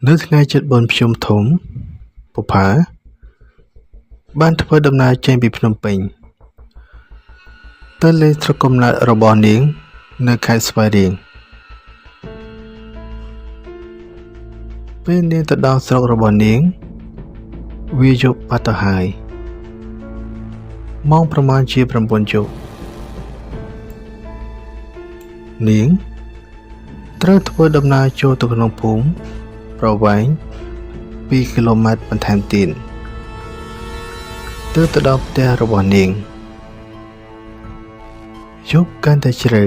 នៅថ្ងៃជិតបុណ្យភ្ជុំធំបុប្ផាបានធ្វើដំណើរចេញពីភ្នំពេញទៅលេងស្រុកកំណើតរបស់នាងនៅខេត្តស្វាយរៀងពេលនាងទៅដល់ស្រុករបស់នាងវាយប់បាត់ទៅហើយម៉ោងប្រមាណជា9យប់នាងត្រូវធ្វើដំណើរចូលទៅក្នុងភូមិប្រវែង2គីឡូម៉ែត្របន្ថែមទៀតទើបទៅដល់ផ្ទះរបស់នាងយប់កាន់តែជ្រៅ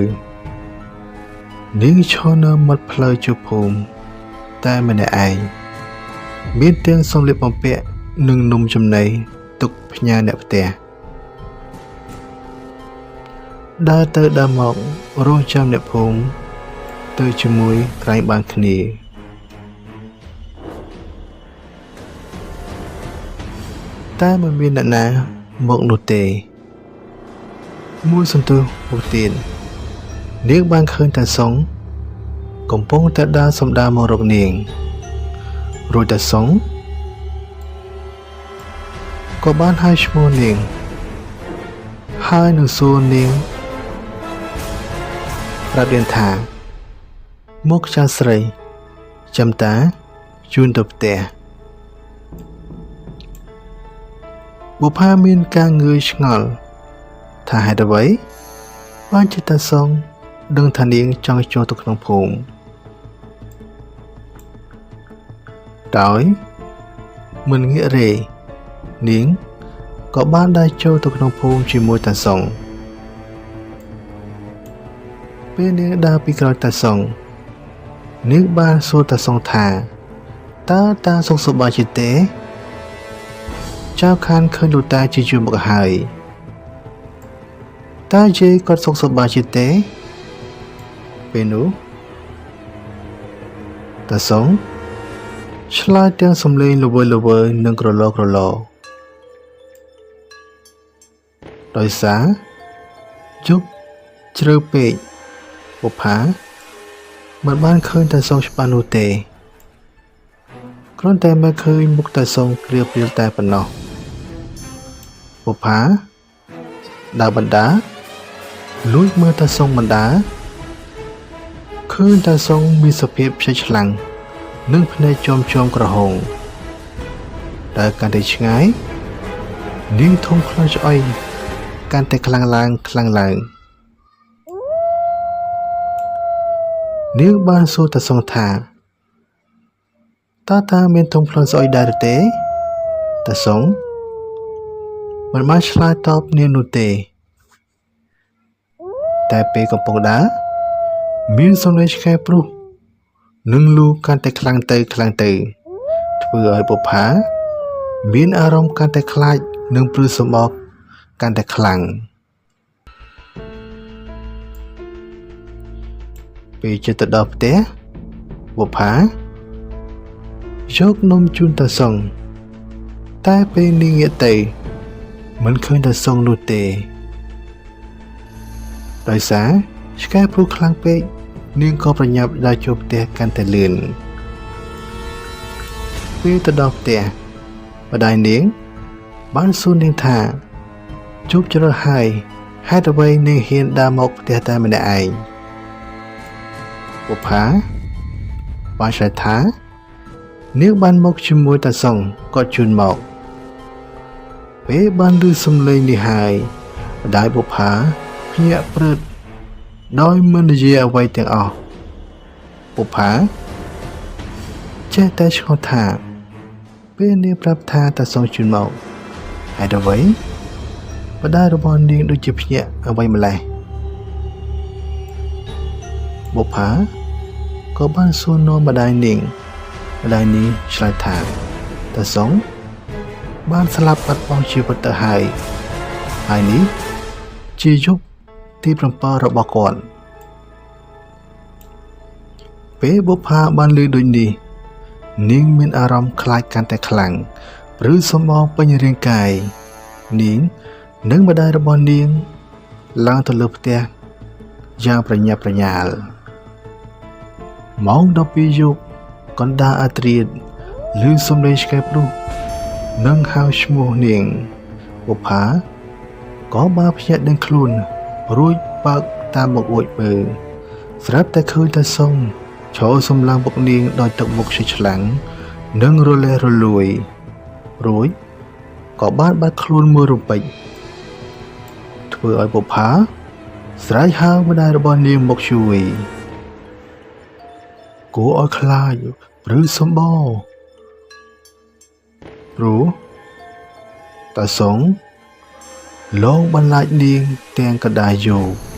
នាងឈរនៅមាត់ផ្លូវជួរភូមិតែម្នាក់ឯងមានទាំងសម្លៀកបំពាក់និងនំចំណីទុកផ្ញើអ្នកផ្ទះដើរទៅដើរមករងចាំអ្នកភូមិទៅជាមួយក្រែងបានគ្នាតែមិនមានអ្នកណាមកនោះទេមួយសន្ទុះមកទៀតនាងបានឃើញតាសុងកំពុងតែដើរសំដៅមករកនាងរួចតាសុងក៏បានហៅឈ្មោះនាងហើយនឹងសួរនាងប្រាប់នាងថាមកចៅស្រីចាំតាជូនទៅផ្ទះបុប្ផាមានការងឿយឆ្ងល់ថាហេតុអ្វីបានជាតាសុងដឹងថានាងចង់ចូលទៅក្នុងភូមិដោយមិនងាករេនាងក៏បានដើរចូលទៅក្នុងភូមិជាមួយតាសុងពេលនាងដើរពីក្រោយតាសុងនាងបានសួរតាសុងថាតើតាសុខសប្បាយជាទេចៅខានឃើញលោកតាជាយូរមកហើយតើយាយគាត់សុខសប្បាយជាទេពេលនោះតាសុងឆ្លើយទាំងសំឡេងល្វើយនិងក្រឡដោយសារយប់ជ្រៅពេកបុប្ផាមិនបានឃើញតាសុងច្បាស់នោះទេគ្រាន់តែមើលឃើញមុខតាសុងព្រាលតែប៉ុណ្ណោះបុប្ផាដើរបណ្ដាលួចមើលតាសុងបណ្ដាឃើញតាសុងមានសភាពភ្លេចខ្លាំងនិងភ្នែកជាំក្រហមដែលកាន់តែឆ្ងាយនាងធំខ្លាំងឆ្អុយកាន់តែខ្លាំងឡើងនាងបានសួរតាសុងថាតាមានធំខ្លាំងស្អុយដែរទេតាសុងមិនបានឆ្លើយតបនាងនោះទេតែពេលកំពុងដើរមានសំឡេងឆ្កែព្រុសនិងលូកាន់តែខ្លាំងទៅធ្វើឲ្យបុប្ផាមានអារម្មណ៍កាន់តែខ្លាចនិងព្រឺសម្បកកាន់តែខ្លាំងពេលជិតទៅដល់ផ្ទះបុប្ផាយកនំជូនតាសុងតែពេលនាងងាកទៅមិនឃើញតាសុងនោះទេដោយសារឆ្កែព្រុសខ្លាំងពេកនាងក៏ប្រញាប់ដើរចូលផ្ទះកាន់តែលឿនពេលទៅដល់ផ្ទះម្ដាយនាងបានសួរនាងថាជប់ជ្រើហើយហេតុអ្វីនាងហ៊ានដើរមកផ្ទះតែម្នាក់ឯងបុប្ផាបានឆ្លើយថានាងបានមកជាមួយតាសុងគាត់ជូនមកពេលបានឮសំឡេងនេះហើយម្ដាយបុប្ផាភ្ញាក់ព្រឺតដោយមិននិយាយអ្វីទាំងអស់បុប្ផាចេះតែឆ្ងល់ថាពេលនាងប្រាប់ថាតាសុងជូនមកហេតុអ្វីម្ដាយរបស់នាងដូចជាភ្ញាក់អ្វីម្ល៉េះបុប្ផាក៏បានសួរនាំម្ដាយនាងឆ្លើយថាតាសុងបានស្លាប់បាត់បង់ជីវិតទៅហើយនេះជាយប់ទី7របស់គាត់ពេលបុប្ផាបានឮដូចនេះនាងមានអារម្មណ៍ខ្លាចកាន់តែខ្លាំងព្រឺសម្បកពេញរាងកាយនាងនិងម្ដាយរបស់នាងឡើងទៅលើផ្ទះយ៉ាងប្រញាប់ប្រញាល់ម៉ោង12យប់ កណ្ដាលអាត្រៀតឮសំឡេងឆ្កែព្រុសនិងហៅឈ្មោះនាងបុប្ផាក៏បានភ្ញាក់ដឹងខ្លួនរួចបើកតាមបង្អួចមើលស្រាប់តែឃើញតាសុងឈរសម្លឹងពុកនាងដោយទឹកមុខឈឺឆ្លាំងនិងរលេះរលួយរួចក៏បានបាត់ខ្លួនមើលរំពេចធ្វើឲ្យបុប្ផាស្រែកហៅម្ដាយរបស់នាងមកជួយគួរឲ្យខ្លាចឬសម្បោព្រោះតាសុងលងបន្លាចនាងទាំងកដាយយក